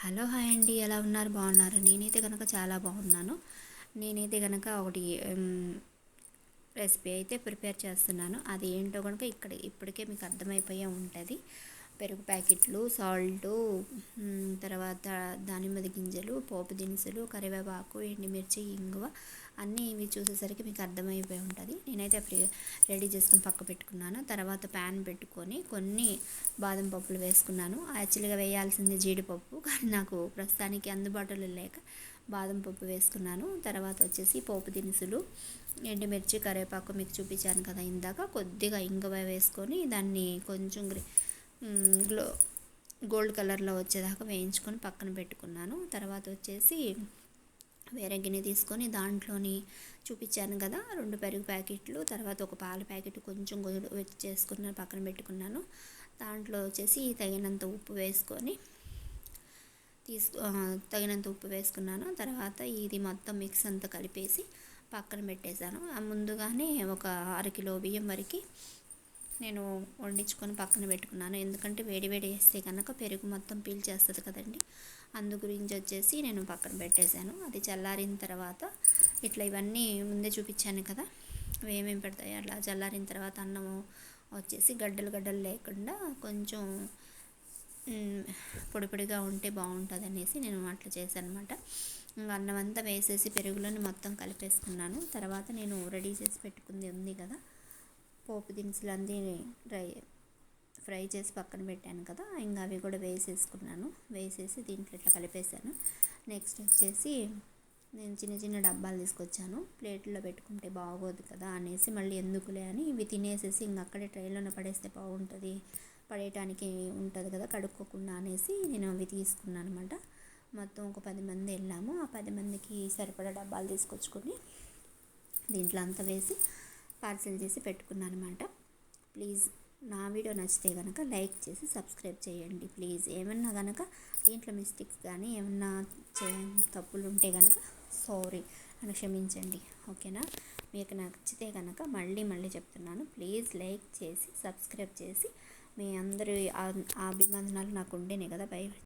Hello hi అండి, ఎలా ఉన్నారు? బాగున్నారు? నేనైతే కనుక చాలా బాగున్నాను. నేనైతే కనుక ఒకటి రెసిపీ అయితే ప్రిపేర్ చేస్తున్నాను. అది ఏంటో కనుక ఇప్పటికే మీకు అర్థమైపోయే ఉంటుంది. పెరుగు ప్యాకెట్లు, సాల్టు, తర్వాత దానిమ్మది గింజలు, పోపు దినుసులు, కరివేపాకు, ఎండుమిర్చి, ఇంగువ అన్నీ ఇవి చూసేసరికి మీకు అర్థమైపోయి ఉంటుంది. నేనైతే రెడీ చేసుకొని పక్క పెట్టుకున్నాను. తర్వాత ప్యాన్ పెట్టుకొని కొన్ని బాదం పప్పులు వేసుకున్నాను. యాక్చువల్గా వేయాల్సింది జీడిపప్పు, కానీ నాకు ప్రస్తుతానికి అందుబాటులో లేక బాదం పప్పు వేసుకున్నాను. తర్వాత వచ్చేసి పోపు దినుసులు, ఎండుమిర్చి, కరివేపాకు మీకు చూపించాను కదా ఇందాక. కొద్దిగా ఇంగువ వేసుకొని దాన్ని కొంచెం గోల్డ్ కలర్లో వచ్చేదాకా వేయించుకొని పక్కన పెట్టుకున్నాను. తర్వాత వచ్చేసి వేరే గిన్నె తీసుకొని దాంట్లోని చూపించాను కదా 2 పెరుగు ప్యాకెట్లు, తర్వాత ఒక పాల ప్యాకెట్ కొంచెం చేసుకున్నాను, పక్కన పెట్టుకున్నాను. దాంట్లో వచ్చేసి తగినంత ఉప్పు వేసుకున్నాను. తర్వాత ఇది మొత్తం మిక్స్ అంతా కలిపేసి పక్కన పెట్టేశాను. ముందుగానే ఒక 1/2 కిలో బియ్యం వరకు నేను వండించుకొని పక్కన పెట్టుకున్నాను. ఎందుకంటే వేడి వేస్తే కనుక పెరుగు మొత్తం పీల్చేస్తుంది కదండి. అందు గురించి వచ్చేసి నేను పక్కన పెట్టేశాను. అది చల్లారిన తర్వాత ఇట్లా ఇవన్నీ ముందే చూపించాను కదా ఏమేమి పెడతాయి. అట్లా చల్లారిన తర్వాత అన్నము వచ్చేసి గడ్డలు లేకుండా కొంచెం పొడి పొడిగా ఉంటే బాగుంటుంది అనేసి నేను అట్లా చేశాను అనమాట. ఇంకా అన్నం అంతా వేసేసి పెరుగులోని మొత్తం కలిపేసుకున్నాను. తర్వాత నేను రెడీ చేసి పెట్టుకుంది ఉంది కదా పోపు దినుసులు అన్నీ ఫ్రై చేసి పక్కన పెట్టాను కదా, ఇంకా అవి కూడా వేసేసి దీంట్లో ఇట్లా కలిపేసాను. నెక్స్ట్ వచ్చేసి నేను చిన్న చిన్న డబ్బాలు తీసుకొచ్చాను. ప్లేట్లో పెట్టుకుంటే బాగోదు కదా అనేసి మళ్ళీ ఎందుకులే అని ఇవి తినేసేసి ఇంక అక్కడే ట్రైలోనే పడేస్తే బాగుంటుంది, పడేయటానికి ఉంటుంది కదా కడుక్కోకుండా అనేసి నేను అవి తీసుకున్నాను అనమాట. మొత్తం ఒక 10 మంది వెళ్ళాము. ఆ 10 మందికి సరిపడా డబ్బాలు తీసుకొచ్చుకొని దీంట్లో అంతా వేసి పార్సిల్ చేసి పెట్టుకున్నాను అనమాట. ప్లీజ్ నా వీడియో నచ్చితే కనుక లైక్ చేసి సబ్స్క్రైబ్ చేయండి ప్లీజ్. ఏమన్నా కనుక దీంట్లో మిస్టేక్స్ కానీ ఏమన్నా తప్పులు ఉంటే కనుక సారీ అని క్షమించండి, ఓకేనా? మీకు నచ్చితే కనుక మళ్ళీ చెప్తున్నాను, ప్లీజ్ లైక్ చేసి సబ్స్క్రైబ్ చేసి మీ అందరి అభివందనాలు నాకు ఉండేనే కదా. బై.